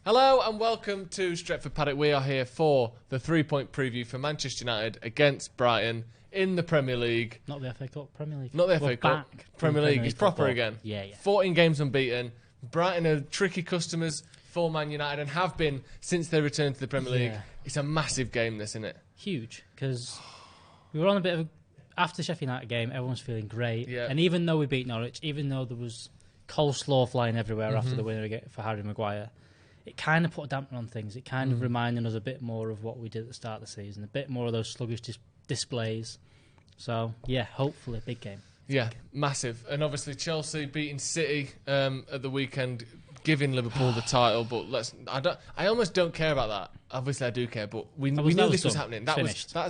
Hello and welcome to Stretford Paddock. We are here for the 3-point preview for Manchester United against Brighton in the Premier League. Not the FA Cup, Premier League. Not the FA Cup. Premier League is proper again. Yeah. 14 games unbeaten. Brighton are tricky customers for Man United and have been since they returned to the Premier League. It's a massive game, this, isn't it? Huge, because we were on a bit of a... After the Sheffield United game, everyone's feeling great. Yeah. And even though we beat Norwich, even though there was coleslaw flying everywhere after the winner for Harry Maguire, it kind of put a damper on things. It kind of reminded us a bit more of what we did at the start of the season, a bit more of those sluggish displays. So, yeah, hopefully a big game. Massive. And obviously Chelsea beating City at the weekend, giving Liverpool the title. But I almost don't care about that. Obviously, I do care, but we knew this was happening. That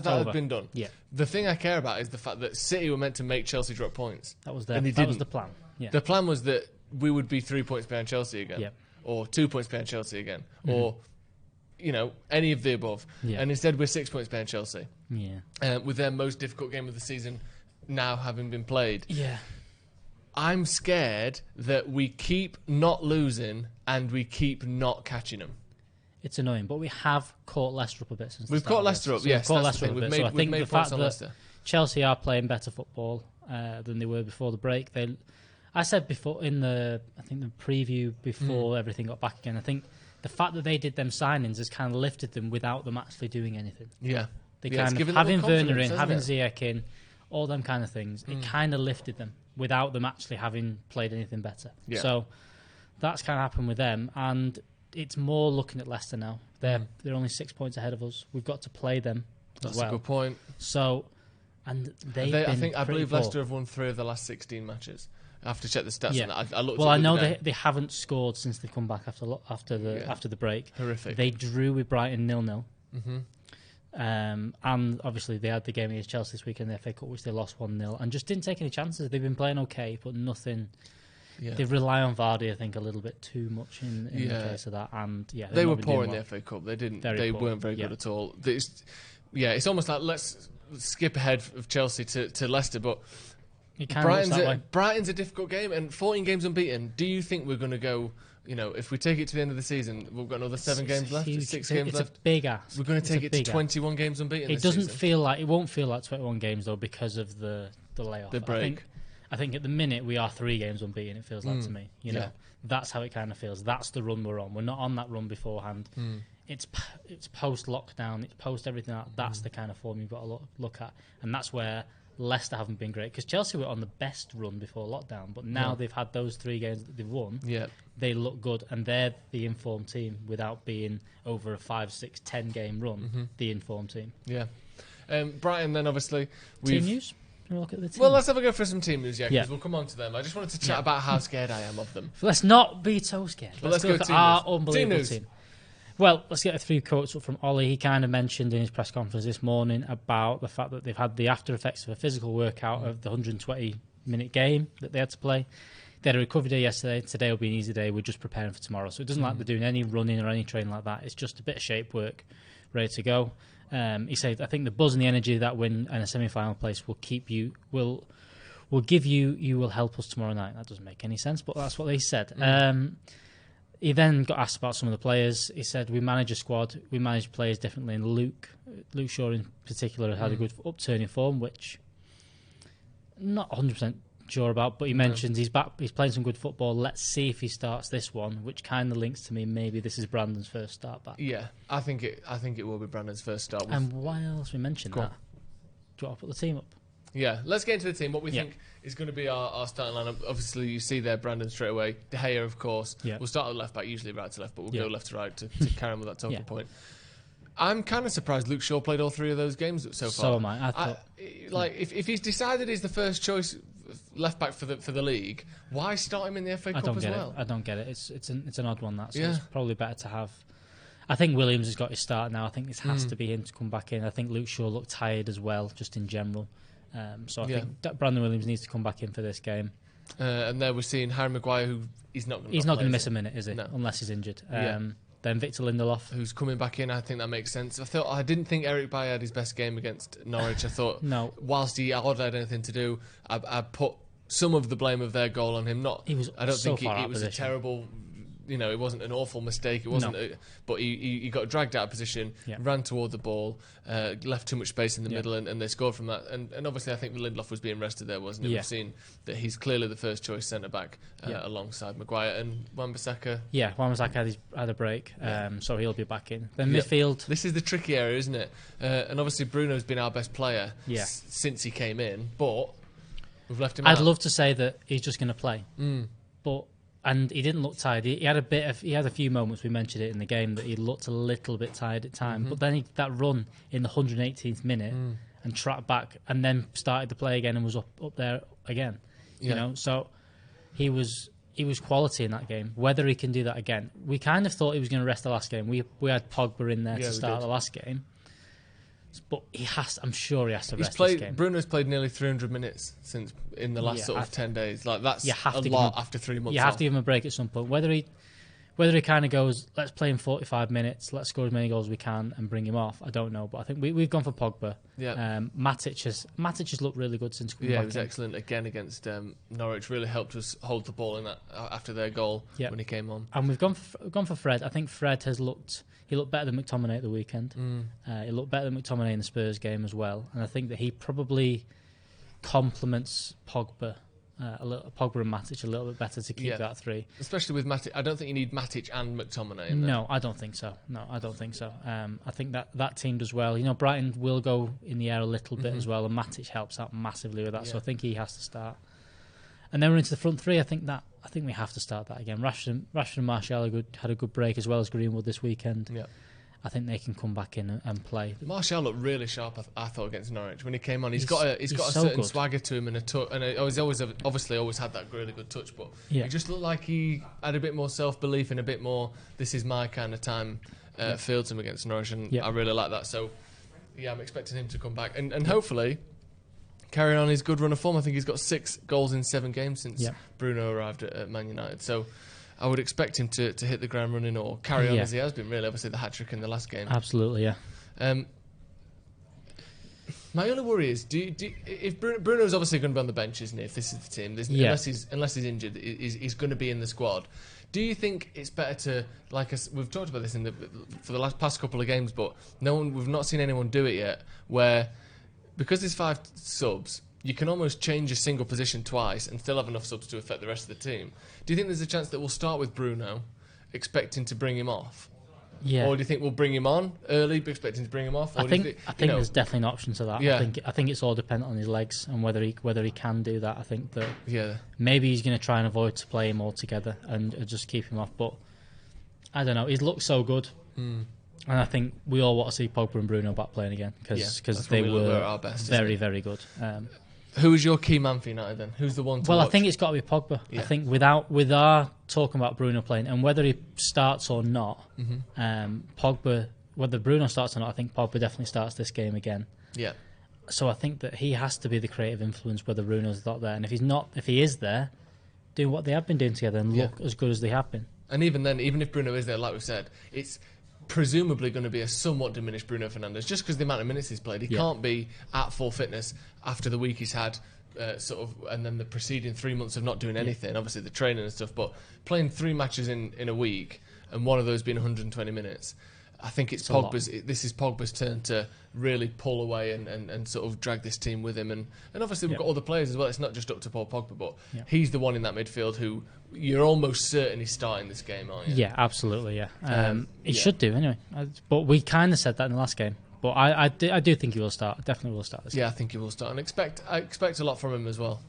had been done. Yeah. The thing I care about is the fact that City were meant to make Chelsea drop points. That was and they that didn't. was the plan. Yeah. The plan was that we would be 3 points behind Chelsea again. Yep. Or 2 points behind Chelsea again, or any of the above. And instead, we're 6 points behind Chelsea. Yeah, with their most difficult game of the season now having been played. Yeah, I'm scared that we keep not losing and we keep not catching them. It's annoying, but we have caught Leicester up a bit since. We've caught Leicester up. Yes, caught that's the Leicester thing. up a bit. So I think the fact that Leicester. Chelsea are playing better football than they were before the break. I said before in the preview before everything got back again. I think the fact that they did them signings has kind of lifted them without them actually doing anything. Yeah, they kind of having Werner in, having Ziyech in, all them kind of things. It kind of lifted them without them actually having played anything better. Yeah. So that's kind of happened with them, and it's more looking at Leicester now. They're only 6 points ahead of us. We've got to play them. That's as well. a good point. So, and I believe Leicester have won 3 of the last 16 matches. I have to check the stats on that. I looked. Well, I know they haven't scored since they've come back after the break. Horrific. They drew with Brighton 0-0. And obviously they had the game against Chelsea this weekend in the FA Cup, which they lost 1-0, and just didn't take any chances. They've been playing okay, but nothing. Yeah. They rely on Vardy, I think, a little bit too much in the case of that. And they were poor in the FA Cup. They didn't. They weren't very good at all. It's almost like let's skip ahead of Chelsea to Leicester, but. Brighton's a difficult game, and 14 games unbeaten. Do you think we're going to go? If we take it to the end of the season, we've got another 7 games left, 6 games left. It's a big ask. We're going to take it to 21 games unbeaten. It won't feel like 21 games though because of the layoff. The break. I think at the minute we are 3 games unbeaten. It feels like to me. That's how it kind of feels. That's the run we're on. We're not on that run beforehand. It's post lockdown. It's post everything. That's the kind of form you've got to look at, and that's where Leicester haven't been great, because Chelsea were on the best run before lockdown, but now they've had those 3 games that they've won. They look good, and they're the informed team without being over a 5, 6, 10 game run. The informed team. Brighton then obviously team news. Look at the team. Well, let's have a go for some team news, because we'll come on to them. I just wanted to chat about how scared I am of them. Let's not be so scared. Let's go to our unbelievable team. Well, let's get a few quotes up from Ollie. He kind of mentioned in his press conference this morning about the fact that they've had the after effects of a physical workout of the 120-minute game that they had to play. They had a recovery day yesterday. Today will be an easy day. We're just preparing for tomorrow. So it doesn't like they're doing any running or any training like that. It's just a bit of shape work, ready to go. He said, I think the buzz and the energy of that win and a semi-final place will help us tomorrow night. That doesn't make any sense, but that's what they said. He then got asked about some of the players. He said, we manage a squad, we manage players differently, and Luke Shaw in particular had a good upturn in form, which I'm not 100% sure about, but he mentions he's back, he's playing some good football. Let's see if he starts this one, which kind of links to me, maybe this is Brandon's first start back. Yeah, I think it will be Brandon's first start. And why else we mentioned that? Do you want to put the team up? Yeah, let's get into the team. What we think is going to be our starting lineup. Obviously, you see there Brandon straight away. De Gea, of course. We'll start at left back, usually right to left, but we'll go left to right to carry on with that talking point. I'm kind of surprised Luke Shaw played all 3 of those games so far. So am I. I thought, if he's decided he's the first choice left back for the league, why start him in the FA Cup as well? I don't get it. It's an odd one, that. So it's probably better to have. I think Williams has got his start now. I think this has to be him to come back in. I think Luke Shaw looked tired as well, just in general. So I think Brandon Williams needs to come back in for this game. And there we're seeing Harry Maguire, who he's not going to miss a minute, is he? No. Unless he's injured. Then Victor Lindelof, who's coming back in. I think that makes sense. I didn't think Eric Bailly had his best game against Norwich. I thought whilst he hardly had anything to do, I put some of the blame of their goal on him. I don't think it was a terrible it wasn't an awful mistake. It wasn't, but he got dragged out of position, ran toward the ball, left too much space in the middle, and they scored from that. And obviously, I think Lindelof was being rested there, wasn't it? We've seen that he's clearly the first choice centre back alongside Maguire and Wan-Bissaka. Yeah, Wan-Bissaka had a break, so he'll be back in. Then midfield. This is the tricky area, isn't it? And obviously, Bruno's been our best player since he came in, but we've left him out. I'd love to say that he's just going to play, but. And he didn't look tired. He had a few moments. We mentioned it in the game that he looked a little bit tired at times. But then that run in the 118th minute and tracked back, and then started to play again and was up there again. So he was quality in that game. Whether he can do that again, we kind of thought he was going to rest the last game. We had Pogba in there to start the last game. But I'm sure he has to rest this game. Bruno's played nearly 300 minutes in the last 10 days. Like that's a lot after 3 months. You have to give him a break at some point. Whether he kind of goes, let's play him 45 minutes, let's score as many goals as we can and bring him off, I don't know. But I think we've gone for Pogba. Yeah. Matic has looked really good since coming back. He was excellent again against Norwich. Really helped us hold the ball in that after their goal when he came on. And we've gone for Fred. I think Fred has looked. He looked better than McTominay at the weekend. He looked better than McTominay in the Spurs game as well. And I think that he probably complements Pogba Pogba and Matic a little bit better to keep that three. Especially with Matic. I don't think you need Matic and McTominay in there. No, I don't think so. I think that team does well. Brighton will go in the air a little bit as well, and Matic helps out massively with that. So I think he has to start. And then we're into the front three. I think we have to start that again. Rashford and Martial had a good break, as well as Greenwood this weekend. Yeah. I think they can come back in and play. Martial looked really sharp, I thought, against Norwich when he came on. He's got a certain good swagger to him and a touch, and he's always had that really good touch. But he just looked like he had a bit more self-belief and a bit more, this is my kind of time, feel to him against Norwich, and I really like that. So I'm expecting him to come back and hopefully carry on his good run of form. I think he's got 6 goals in 7 games since Bruno arrived at Man United. So I would expect him to hit the ground running or carry on as he has been, really. Obviously, the hat-trick in the last game. Absolutely, yeah. My only worry is, if Bruno's obviously going to be on the bench, isn't he, if this is the team? Unless he's injured, he's going to be in the squad. Do you think it's better to, we've talked about this for the past couple of games, but we've not seen anyone do it yet, where, because there's 5 subs, you can almost change a single position twice and still have enough subs to affect the rest of the team. Do you think there's a chance that we'll start with Bruno, expecting to bring him off? Yeah. Or do you think we'll bring him on early, expecting to bring him off? Or I think there's definitely an option to that. Yeah. I think it's all dependent on his legs and whether he can do that. I think that maybe he's going to try and avoid to play him altogether and just keep him off. But I don't know. He's looked so good. And I think we all want to see Pogba and Bruno back playing again because they were our best, very, very good. Who is your key man for United then? Who's the one to watch? I think it's got to be Pogba. Yeah. I think with our talking about Bruno playing, and whether he starts or not, Pogba, whether Bruno starts or not, I think Pogba definitely starts this game again. Yeah. So I think that he has to be the creative influence whether Bruno's not there. And if he is there, do what they have been doing together and look as good as they have been. And even then, even if Bruno is there, like we've said, it's presumably going to be a somewhat diminished Bruno Fernandes just because the amount of minutes he's played. He can't be at full fitness after the week he's had and then the preceding 3 months of not doing anything, obviously the training and stuff, but playing 3 matches in a week and one of those being 120 minutes. I think this is Pogba's turn to really pull away and sort of drag this team with him. And obviously we've got other players as well. It's not just up to Paul Pogba, but he's the one in that midfield who you're almost certain he's starting this game, aren't you? Yeah, absolutely, yeah. He should do, anyway. But we kind of said that in the last game. But I do think he will start. Definitely will start this game. I think he will start. And I expect a lot from him as well.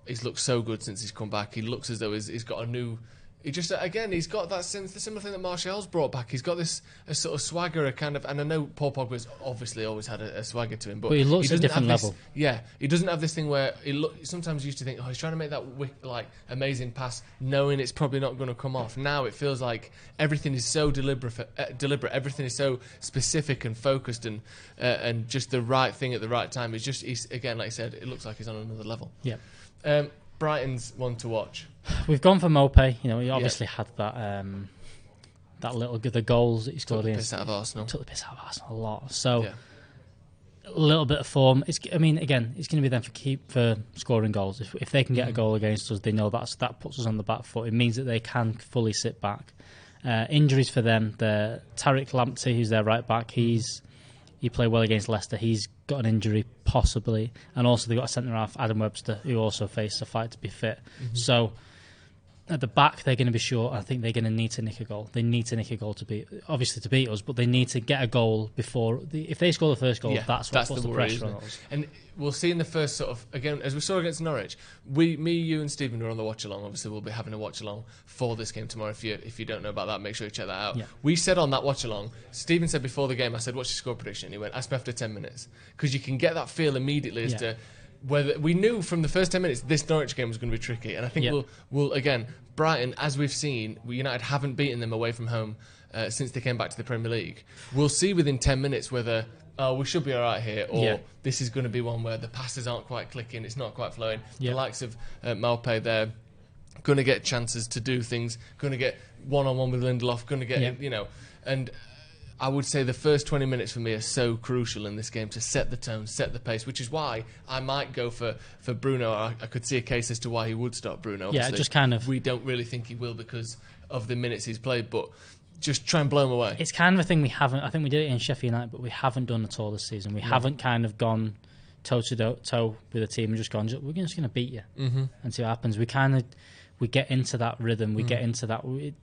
He's looked so good since he's come back. He looks as though he's got a new... he's got that similar thing that Martial's brought back. He's got a sort of swagger, and I know Paul Pogba's obviously always had a swagger to him, but he looks at a different level. Yeah, he doesn't have this thing where sometimes used to think, he's trying to make that amazing pass, knowing it's probably not going to come off. Now it feels like everything is so deliberate. Everything is so specific and focused, and just the right thing at the right time. He's again, like I said, it looks like he's on another level. Yeah. Brighton's one to watch. We've gone for Mopé. He obviously had that the goals that he scored against. Took the piss out of Arsenal a lot. So a little bit of form. Again, it's going to be them for scoring goals. If they can get a goal against us, they know that puts us on the back foot. It means that they can fully sit back. Injuries for them, Tariq Lamptey, who's their right back, he played well against Leicester. He's got an injury, possibly. And also they've got a centre-half, Adam Webster, who also faced a fight to be fit. So at the back, they're going to be short. I think they're going to need to nick a goal. They need to nick a goal to beat us, but they need to get a goal before. If they score the first goal, that's what puts the pressure on us. And we'll see in the first again, as we saw against Norwich, me, you and Stephen were on the watch-along. Obviously, we'll be having a watch-along for this game tomorrow. If you don't know about that, make sure you check that out. Yeah. We said on that watch-along, Stephen said before the game, I said, what's your score prediction? He went, ask me after 10 minutes. Because you can get that feel immediately as to whether we knew from the first 10 minutes this Norwich game was going to be tricky. And I think we'll again, Brighton, as we've seen, United haven't beaten them away from home since they came back to the Premier League. We'll see within 10 minutes whether we should be all right here, or this is going to be one where the passes aren't quite clicking, it's not quite flowing. The likes of Maupay, they're going to get chances to do things, going to get one-on-one with Lindelof, going to get, and I would say the first 20 minutes for me are so crucial in this game to set the tone, set the pace, which is why I might go for Bruno. I could see a case as to why he would start Bruno. Obviously, just kind of. We don't really think he will because of the minutes he's played, but just try and blow him away. It's kind of a thing we haven't. I think we did it in Sheffield United, but we haven't done at all this season. We haven't kind of gone toe to toe with a team and just gone, we're just going to beat you and see what happens. We get into that rhythm. We get into that. We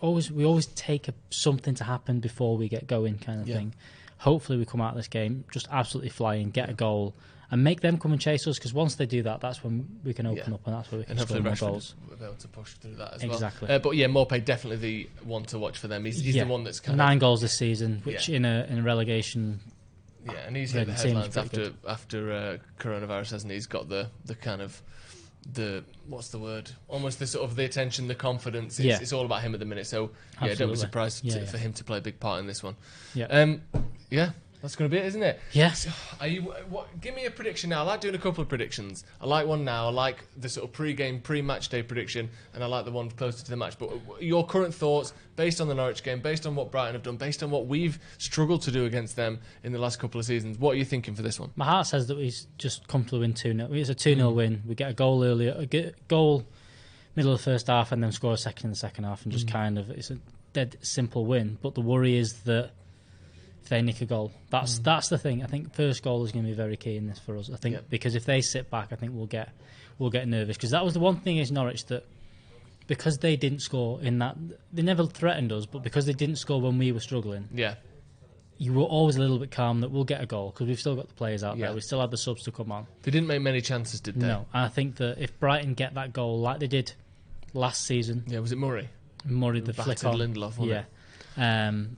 always take something to happen before we get going, kind of thing. Hopefully, we come out of this game just absolutely flying, get a goal, and make them come and chase us. Because once they do that, that's when we can open up, and that's where we can score more goals. We'll be able to push through that as well. But Maupay definitely the one to watch for them. He's the one that's kind 9 goals this season, which in a relegation. Yeah, and he's hit the headlines after coronavirus, hasn't he? He's got the kind of what's the word? Almost the sort of the attention, the confidence. It's all about him at the minute. So don't be surprised for him to play a big part in this one. That's going to be it, isn't it? Yes. Give me a prediction now. I like doing a couple of predictions. I like one now. I like the sort of pre-game, pre-match day prediction, and I like the one closer to the match. But your current thoughts, based on the Norwich game, based on what Brighton have done, based on what we've struggled to do against them in the last couple of seasons, what are you thinking for this one? My heart says that we just comfortably win 2-0. It's a 2-0 win. We get a goal earlier, goal middle of the first half, and then score a second in the second half, and just it's a dead simple win. But the worry is that if they nick a goal, that's the thing. I think first goal is going to be very key in this for us. I think because if they sit back, I think we'll get nervous, because that was the one thing against Norwich, that because they didn't score in that, they never threatened us, but because they didn't score when we were struggling, you were always a little bit calm that we'll get a goal because we've still got the players out there. We still had the subs to come on. They didn't make many chances, did they? No, and I think that if Brighton get that goal like they did last season, was it Murray? Murray, the flick on Lindelof, wasn't it?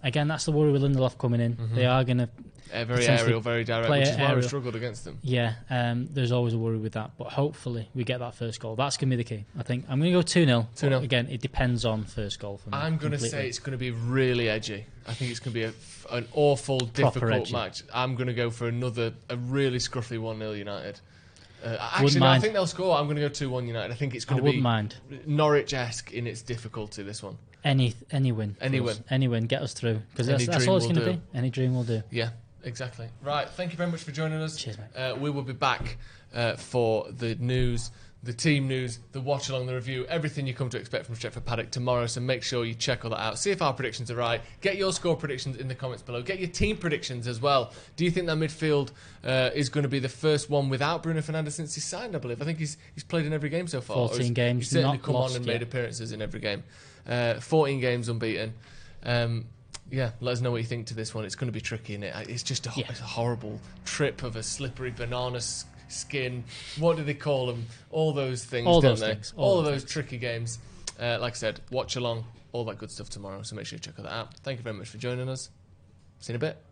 Again, that's the worry with Lindelof coming in. They are going to very aerial, very direct, which is why we struggled against them. There's always a worry with that, but hopefully we get that first goal. That's going to be the key. I think I'm going to go 2-0. 2-0. Again, it depends on first goal for me. I'm going to say it's going to be really edgy. I think it's going to be an awful, difficult match. I'm going to go for a really scruffy 1-0 United. I think they'll score. I'm going to go 2-1 United. I think it's going to be Norwich-esque in its difficulty, this one. Any win. Any win, get us through. Because that's all it's going to be. Any dream will do. Yeah, exactly. Right, thank you very much for joining us. Cheers, mate. We will be back for the news, the team news, the watch along, the review, everything you come to expect from Stretford Paddock tomorrow. So make sure you check all that out. See if our predictions are right. Get your score predictions in the comments below. Get your team predictions as well. Do you think that midfield is going to be the first one without Bruno Fernandes since he signed, I believe? I think he's played in every game so far. 14 games. He's certainly not come lost on and yet. made appearances in every game. 14 games unbeaten. Let us know what you think to this one. It's going to be tricky, isn't it? It's just it's a horrible trip of a slippery banana skin. What do they call them? All those things, all don't those they? Things. All of those tricky games. Like I said, watch along, all that good stuff tomorrow. So make sure you check that out. Thank you very much for joining us. See you in a bit.